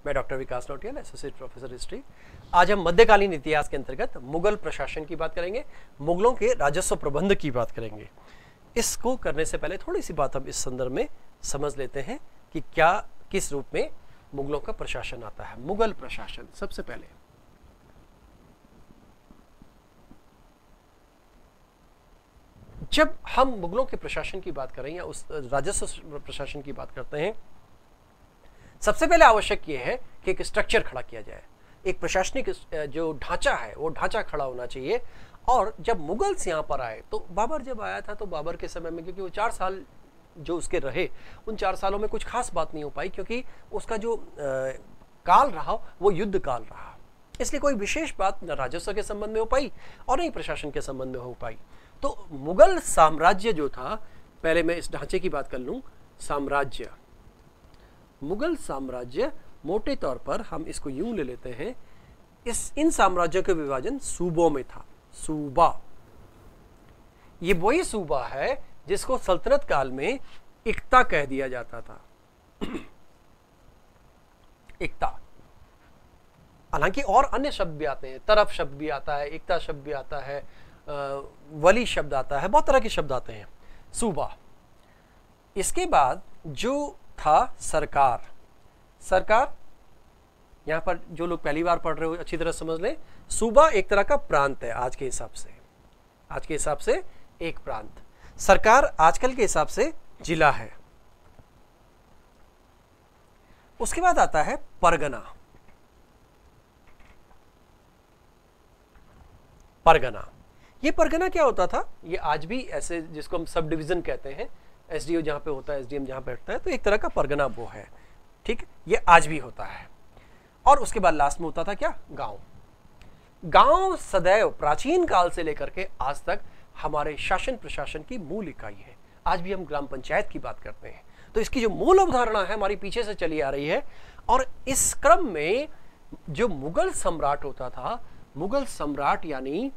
मैं डॉक्टर विकास Nautiyal, associate professor history. आज हम मध्यकालीन इतिहास के अंतर्गत मुगल प्रशासन की बात करेंगे, मुगलों के राजस्व प्रबंध की बात करेंगे। इसको करने से पहले थोड़ी सी बात हम इस संदर्भ में समझ लेते हैं कि क्या किस रूप में मुगलों का प्रशासन आता है। मुगल प्रशासन, सबसे पहले जब हम मुगलों के प्रशासन की बात करें या उस राजस्व प्रशासन की बात करते हैं, सबसे पहले आवश्यक यह है कि एक स्ट्रक्चर खड़ा किया जाए, एक प्रशासनिक जो ढांचा है वो ढांचा खड़ा होना चाहिए। और जब मुगल्स यहाँ पर आए तो बाबर जब आया था तो बाबर के समय में, क्योंकि वो 4 साल जो उसके रहे, उन 4 सालों में कुछ खास बात नहीं हो पाई, क्योंकि उसका जो काल रहा वो युद्ध काल रहा, इसलिए कोई विशेष बात न राजस्व के संबंध में हो पाई और न ही प्रशासन के संबंध में हो पाई। तो मुगल साम्राज्य जो था, पहले मैं इस ढांचे की बात कर लूं। साम्राज्य, मुगल साम्राज्य मोटे तौर पर हम इसको यूं ले लेते हैं, इन साम्राज्यों का विभाजन सूबों में था। सूबा, ये वही सूबा है जिसको सल्तनत काल में इक्ता कह दिया जाता था। इक्ता, हालांकि और अन्य शब्द भी आते हैं, तरफ शब्द भी आता है, इक्ता शब्द भी आता है, वली शब्द आता है, बहुत तरह के शब्द आते हैं। सूबा। इसके बाद जो था सरकार। सरकार, यहां पर जो लोग पहली बार पढ़ रहे हो अच्छी तरह समझ लें, सूबा एक तरह का प्रांत है आज के हिसाब से, आज के हिसाब से एक प्रांत। सरकार आजकल के हिसाब से जिला है। उसके बाद आता है परगना। परगना, ये परगना क्या होता था? ये आज भी ऐसे, जिसको हम सब डिवीजन कहते हैं, एसडीओ जहां पे होता है, एसडीएम जहां पे बैठता है, तो एक तरह का परगना वो है, ठीक, ये आज भी होता है। और उसके बाद लास्ट में होता था क्या? गांव। गांव सदैव प्राचीन काल से लेकर के आज तक हमारे शासन प्रशासन की मूल इकाई है। आज भी हम ग्राम पंचायत की बात करते हैं, तो इसकी जो मूल अवधारणा है हमारी पीछे से चली आ रही है। और इस क्रम में जो मुगल सम्राट होता था, मुगल सम्राट यानी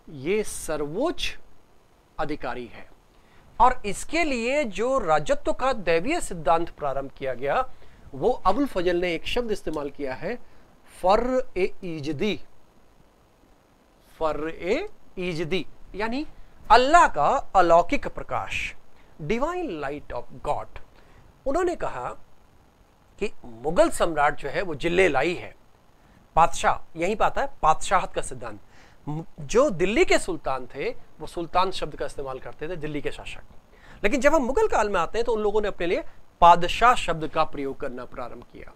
ये सर्वोच्च अधिकारी है, और इसके लिए जो राजत्व का दैवीय सिद्धांत प्रारंभ किया गया, वो अबुल फजल ने एक शब्द इस्तेमाल किया है, फर-ए-इजदी। फर-ए-इजदी यानी अल्लाह का अलौकिक प्रकाश, डिवाइन लाइट ऑफ गॉड। उन्होंने कहा कि मुगल सम्राट जो है वो जिले लाई है, पातशाह, यहीं पर आता है पातशाहत का सिद्धांत। जो दिल्ली के सुल्तान थे वो सुल्तान शब्द का इस्तेमाल करते थे, दिल्ली के शासक। लेकिन जब हम मुगल काल में आते हैं तो उन लोगों ने अपने लिए पादशाह शब्द का प्रयोग करना प्रारंभ किया।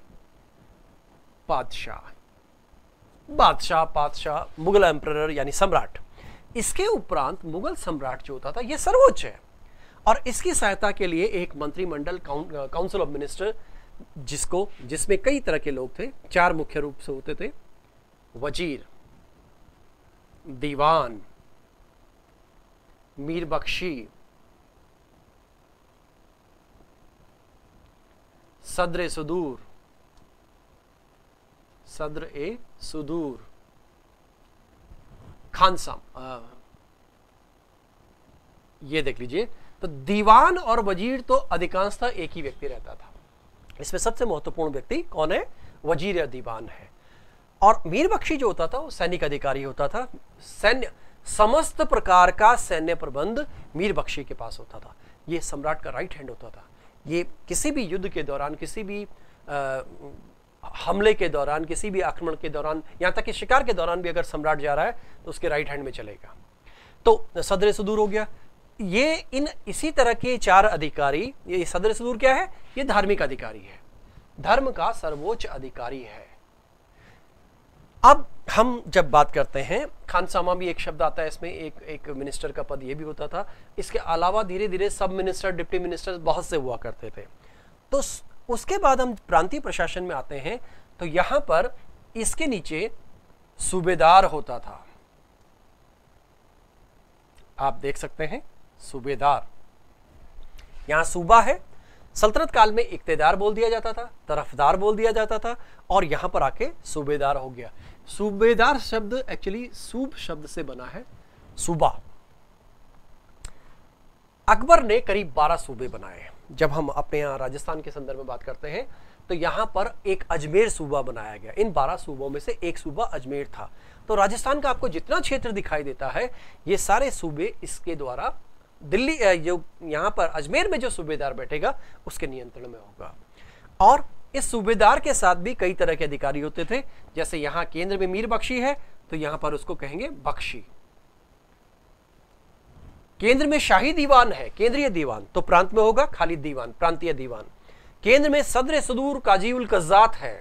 पादशाह, बादशाह, पादशाह, मुगल एम्परर यानी सम्राट। इसके उपरांत मुगल सम्राट जो होता था ये सर्वोच्च है, और इसकी सहायता के लिए एक मंत्रिमंडल, काउंसिल ऑफ मिनिस्टर, जिसमें कई तरह के लोग थे, 4 मुख्य रूप से होते थे: वजीर, दीवान, मीर बख्शी, सदर सुदूर, सदर ए सुदूर, खानसाम। ये देख लीजिए, तो दीवान और वजीर तो अधिकांशतः एक ही व्यक्ति रहता था। इसमें सबसे महत्वपूर्ण व्यक्ति कौन है? वजीर या दीवान है। और मीर बख्शी जो होता था वो सैनिक अधिकारी होता था। सैन्य, समस्त प्रकार का सैन्य प्रबंध मीर बख्शी के पास होता था। ये सम्राट का राइट हैंड होता था। ये किसी भी युद्ध के दौरान, किसी भी हमले के दौरान, किसी भी आक्रमण के दौरान, यहाँ तक कि शिकार के दौरान भी अगर सम्राट जा रहा है तो उसके राइट हैंड में चलेगा। तो सदर सुदूर हो गया। ये इसी तरह के 4 अधिकारी। ये सदर सुदूर क्या है? ये धार्मिक अधिकारी है, धर्म का सर्वोच्च अधिकारी है। अब हम जब बात करते हैं, खानसामा भी एक शब्द आता है इसमें, एक मिनिस्टर का पद ये भी होता था। इसके अलावा धीरे धीरे सब मिनिस्टर, डिप्टी मिनिस्टर बहुत से हुआ करते थे। तो उसके बाद हम प्रांतीय प्रशासन में आते हैं, तो यहां पर इसके नीचे सूबेदार होता था। आप देख सकते हैं, सूबेदार। यहां सूबा है, सल्तनत काल में इक्तेदार बोल दिया जाता था, तरफदार बोल दिया जाता था, और यहां पर आके सूबेदार हो गया। सूबेदार शब्द एक्चुअली सूब शब्द से बना है, सूबा। अकबर ने करीब 12 सूबे बनाए। जब हम अपने यहाँ राजस्थान के संदर्भ में बात करते हैं तो यहां पर एक अजमेर सूबा बनाया गया। इन 12 सूबों में से एक सूबा अजमेर था। तो राजस्थान का आपको जितना क्षेत्र दिखाई देता है, ये सारे सूबे इसके द्वारा दिल्ली, जो यहां पर अजमेर में जो सूबेदार बैठेगा उसके नियंत्रण में होगा। और इस सूबेदार के साथ भी कई तरह के अधिकारी होते थे। जैसे यहां केंद्र में मीर बख्शी है, तो यहां पर उसको कहेंगे बख्शी। केंद्र में शाही दीवान है, केंद्रीय दीवान, तो प्रांत में होगा खालिद दीवान, प्रांतीय दीवान। केंद्र में सदर सदूर काजी उल कज़्ज़ात है,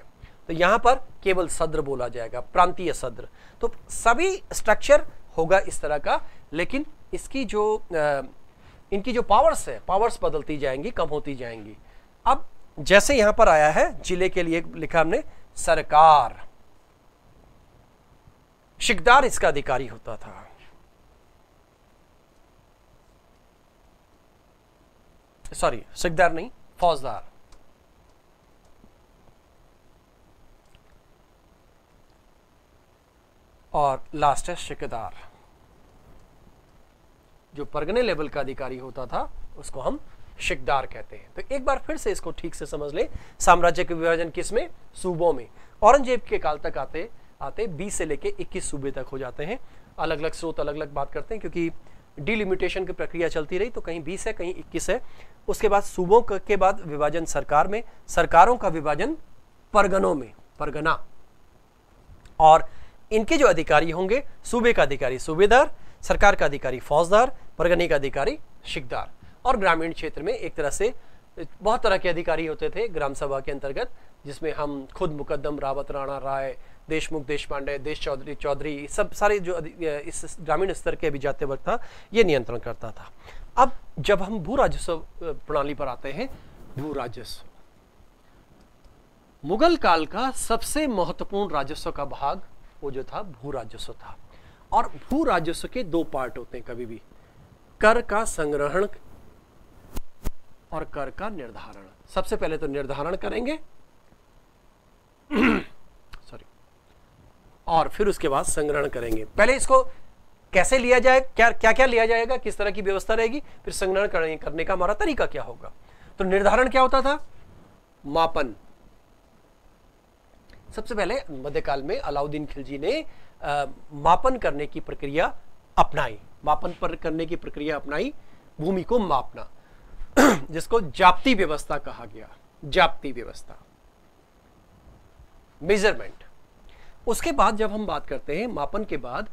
तो यहां पर केवल सदर बोला जाएगा, प्रांतीय सदर। तो सभी स्ट्रक्चर होगा इस तरह का, लेकिन इसकी जो इनकी जो पावर्स है, पावर्स बदलती जाएंगी, कम होती जाएंगी। अब जैसे यहां पर आया है, जिले के लिए लिखा हमने सरकार, शिकदार इसका अधिकारी होता था। सॉरी, शिकदार नहीं, फौजदार। और लास्ट है शिकदार। जो परगने लेवल का अधिकारी होता था उसको हम शिकदार कहते हैं। तो एक बार फिर से इसको ठीक से समझ लें। साम्राज्य के विभाजन किसमें? सूबों में। औरंगजेब के काल तक आते आते 20 से लेके 21 सूबे तक हो जाते हैं। अलग अलग स्रोत अलग अलग बात करते हैं, क्योंकि डिलिमिटेशन की प्रक्रिया चलती रही, तो कहीं 20 है, कहीं 21 है। उसके बाद सूबों के बाद विभाजन सरकार में, सरकारों का विभाजन परगनों में, परगना। और इनके जो अधिकारी होंगे, सूबे का अधिकारी सूबेदार, सरकार का अधिकारी फौजदार, परगने का अधिकारी शिकदार। और ग्रामीण क्षेत्र में एक तरह से बहुत तरह के अधिकारी होते थे ग्राम सभा के अंतर्गत, जिसमें हम खुद मुकद्दम, रावत, राणा, राय, देशमुख, देश पांडे, देश चौधरी, चौधरी, सब सारे जो इस ग्रामीण स्तर के अभिजात्य वर्ग था, ये नियंत्रण करता था। अब जब हम भू राजस्व प्रणाली पर आते हैं, भू राजस्व मुगल काल का सबसे महत्वपूर्ण राजस्व का भाग वो जो था भू राजस्व था। और भू राजस्व के दो पार्ट होते हैं कभी भी, कर का संग्रहण और कर का निर्धारण। सबसे पहले तो निर्धारण करेंगे सॉरी, और फिर उसके बाद संग्रहण करेंगे। पहले इसको कैसे लिया जाए, क्या क्या लिया जाएगा, किस तरह की व्यवस्था रहेगी, फिर संग्रहण करने का हमारा तरीका क्या होगा। तो निर्धारण क्या होता था? मापन। सबसे पहले मध्यकाल में अलाउद्दीन खिलजी ने मापन करने की प्रक्रिया अपनाई, मापन पर करने की प्रक्रिया अपनाई, भूमि को मापना, जिसको जाप्ती व्यवस्था कहा गया। जाप्ती व्यवस्था, मेजरमेंट। उसके बाद जब हम बात करते हैं मापन के बाद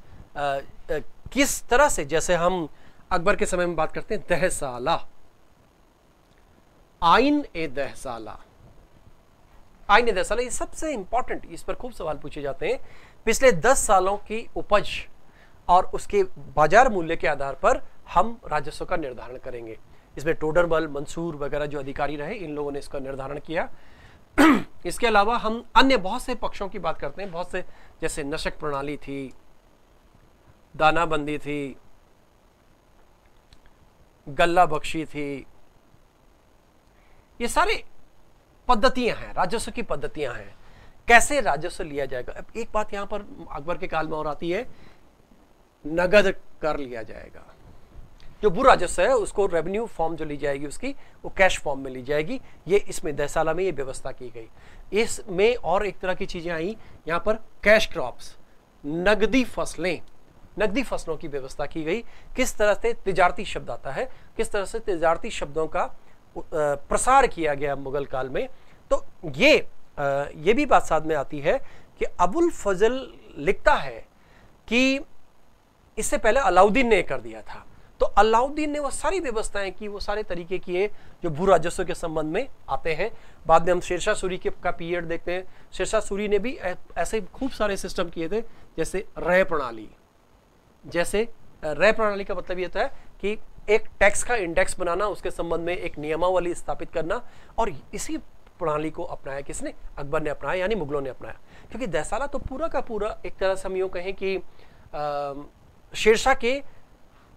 किस तरह से, जैसे हम अकबर के समय में बात करते हैं दहसाला, आइन ए दहसाला, आइन ए दहसाला, ये सबसे इंपॉर्टेंट, इस पर खूब सवाल पूछे जाते हैं। पिछले 10 सालों की उपज और उसके बाजार मूल्य के आधार पर हम राजस्व का निर्धारण करेंगे। इसमें टोडरमल, मंसूर वगैरह जो अधिकारी रहे, इन लोगों ने इसका निर्धारण किया। इसके अलावा हम अन्य बहुत से पक्षों की बात करते हैं, बहुत से, जैसे नशक प्रणाली थी, दानाबंदी थी, गल्ला बख्शी थी, ये सारे पद्धतियां हैं, राजस्व की पद्धतियां हैं, कैसे राजस्व लिया जाएगा। अब एक बात यहां पर अकबर के काल में और आती है, नगद कर लिया जाएगा। जो भू राजस्व है उसको रेवेन्यू फॉर्म जो ली जाएगी उसकी, वो कैश फॉर्म में ली जाएगी। ये इसमें दहसाला में ये व्यवस्था की गई। इसमें और एक तरह की चीजें आई, यहाँ पर कैश क्रॉप्स, नगदी फसलें, नगदी फसलों की व्यवस्था की गई। किस तरह से तिजारती शब्द आता है, किस तरह से तिजारती शब्दों का प्रसार किया गया मुगल काल में। तो ये भी बात साथ में आती है कि अबुल फजल लिखता है कि इससे पहले अलाउद्दीन ने कर दिया था। तो अलाउद्दीन ने वो सारी व्यवस्थाएं की, वो सारे तरीके किए जो भू राजस्व के संबंध में आते हैं। बाद में हम शेरशाह सूरी का पीरियड देखते हैं। शेरशाह सूरी ने भी ऐसे खूब सारे सिस्टम किए थे, जैसे रय प्रणाली। जैसे रय प्रणाली का मतलब ये होता है कि एक टैक्स का इंडेक्स बनाना, उसके संबंध में एक नियमावली स्थापित करना, और इसी प्रणाली को अपनाया किसने? अकबर ने अपनाया, यानी मुगलों ने अपनाया। क्योंकि दहसाला तो पूरा का पूरा एक तरह से हम यूं कहें कि शेरशाह के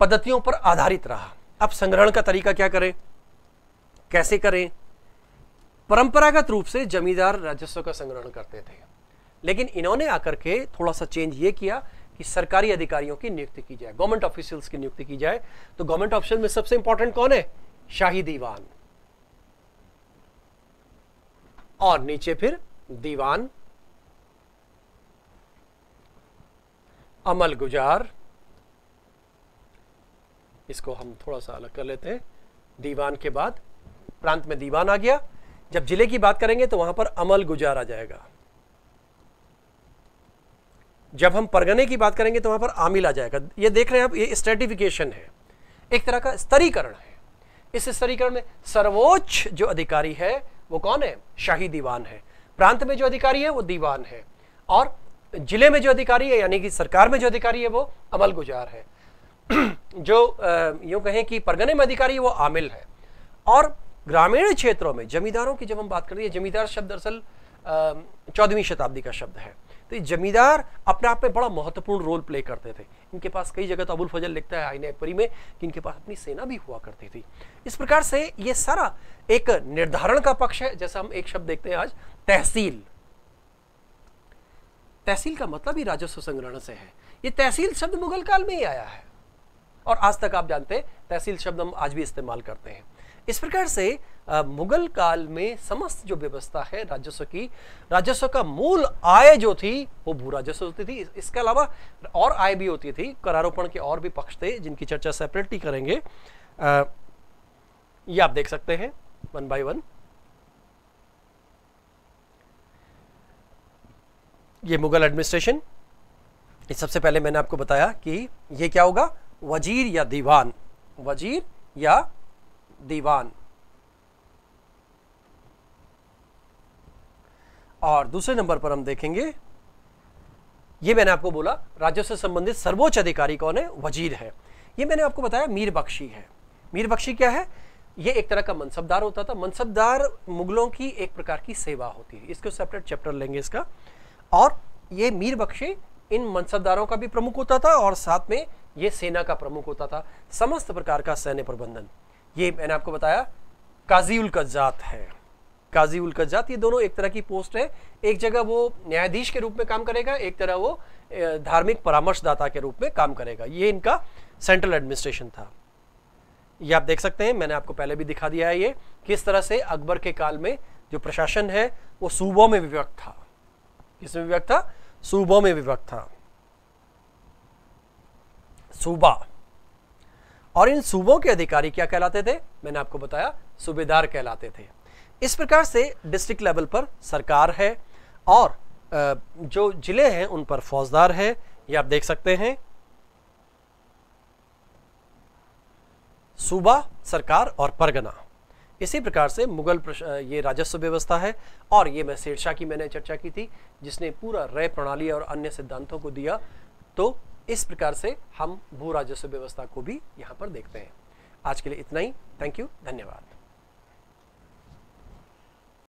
पद्धतियों पर आधारित रहा। अब संग्रहण का तरीका क्या करें, कैसे करें? परंपरागत रूप से जमींदार राजस्व का संग्रहण करते थे, लेकिन इन्होंने आकर के थोड़ा सा चेंज ये किया कि सरकारी अधिकारियों की नियुक्ति की जाए, गवर्नमेंट ऑफिशियल्स की नियुक्ति की जाए। तो गवर्नमेंट ऑफिशियल में सबसे इंपॉर्टेंट कौन है? शाही दीवान। और नीचे फिर दीवान, अमल गुजार, इसको हम थोड़ा सा अलग कर लेते हैं। दीवान के बाद प्रांत में दीवान आ गया। जब जिले की बात करेंगे तो वहां पर अमल गुजार आ जाएगा। जब हम परगने की बात करेंगे तो वहां पर आमिल आ जाएगा। ये देख रहे हैं आप, ये स्ट्रेटिफिकेशन है, एक तरह का स्तरीकरण है। इस स्तरीकरण में सर्वोच्च जो अधिकारी है वो कौन है? शाही दीवान है। प्रांत में जो अधिकारी है वो दीवान है, और जिले में जो अधिकारी है यानी कि सरकार में जो अधिकारी है वो अमल गुजार है। जो यूं कहें कि परगने में अधिकारी है वो आमिल है। और ग्रामीण क्षेत्रों में जमींदारों की जब हम बात करें, जमींदार शब्द दरअसल 14वीं शताब्दी का शब्द है। तो जमींदार अपने आप में बड़ा महत्वपूर्ण रोल प्ले करते थे। इनके पास कई जगह तो अबुल फजल लिखता है आईने अकबरी में कि इनके पास अपनी सेना भी हुआ करती थी। इस प्रकार से ये सारा एक निर्धारण का पक्ष है। जैसा हम एक शब्द देखते हैं आज, तहसील। तहसील का मतलब ही राजस्व संग्रहण से है। ये तहसील शब्द मुगल काल में ही आया है, और आज तक आप जानते हैं तहसील शब्द हम आज भी इस्तेमाल करते हैं। इस प्रकार से मुगल काल में समस्त जो व्यवस्था है राजस्व की, राजस्व का मूल आय जो थी वो भू राजस्व होती थी। इसके अलावा और आय भी होती थी, करारोपण के और भी पक्ष थे जिनकी चर्चा सेपरेटली करेंगे। ये आप देख सकते हैं वन बाय वन। ये मुगल एडमिनिस्ट्रेशन, सबसे पहले मैंने आपको बताया कि ये क्या होगा, वजीर या दीवान, वजीर या दीवान। और दूसरे नंबर पर हम देखेंगे, ये मैंने आपको बोला राजस्व से संबंधित सर्वोच्च अधिकारी कौन है, वजीर है। ये मैंने आपको बताया मीर बख्शी है। मीर बख्शी क्या है? ये एक तरह का मनसबदार होता था। मनसबदार मुगलों की एक प्रकार की सेवा होती है, इसको सेपरेट चैप्टर लेंगे इसका। और ये मीर बख्शी इन मनसबदारों का भी प्रमुख होता था और साथ में ये सेना का प्रमुख होता था। समस्त प्रकार का सैन्य प्रबंधन, ये मैंने आपको बताया काजी उल कज्जात है। काजी उल कज्जात, ये दोनों एक तरह की पोस्ट है। एक जगह वो न्यायाधीश के रूप में काम करेगा, एक तरह वो धार्मिक परामर्शदाता के रूप में काम करेगा। ये इनका सेंट्रल एडमिनिस्ट्रेशन था। ये आप देख सकते हैं, मैंने आपको पहले भी दिखा दिया है ये किस तरह से अकबर के काल में जो प्रशासन है वो सूबों में विभक्त था। किसमें विभक्त था? सूबों में विभक्त था, सूबा। और इन सूबों के अधिकारी क्या कहलाते थे? मैंने आपको बताया सूबेदार कहलाते थे। इस प्रकार से डिस्ट्रिक्ट लेवल पर सरकार है और जो जिले हैं उन पर फौजदार है। ये आप देख सकते हैं, सूबा, सरकार और परगना। इसी प्रकार से मुगल ये राजस्व व्यवस्था है। और ये मैं शेरशाह की मैंने चर्चा की थी जिसने पूरा रय प्रणाली और अन्य सिद्धांतों को दिया। तो इस प्रकार से हम भू राजस्व व्यवस्था को भी यहाँ पर देखते हैं। आज के लिए इतना ही। थैंक यू, धन्यवाद।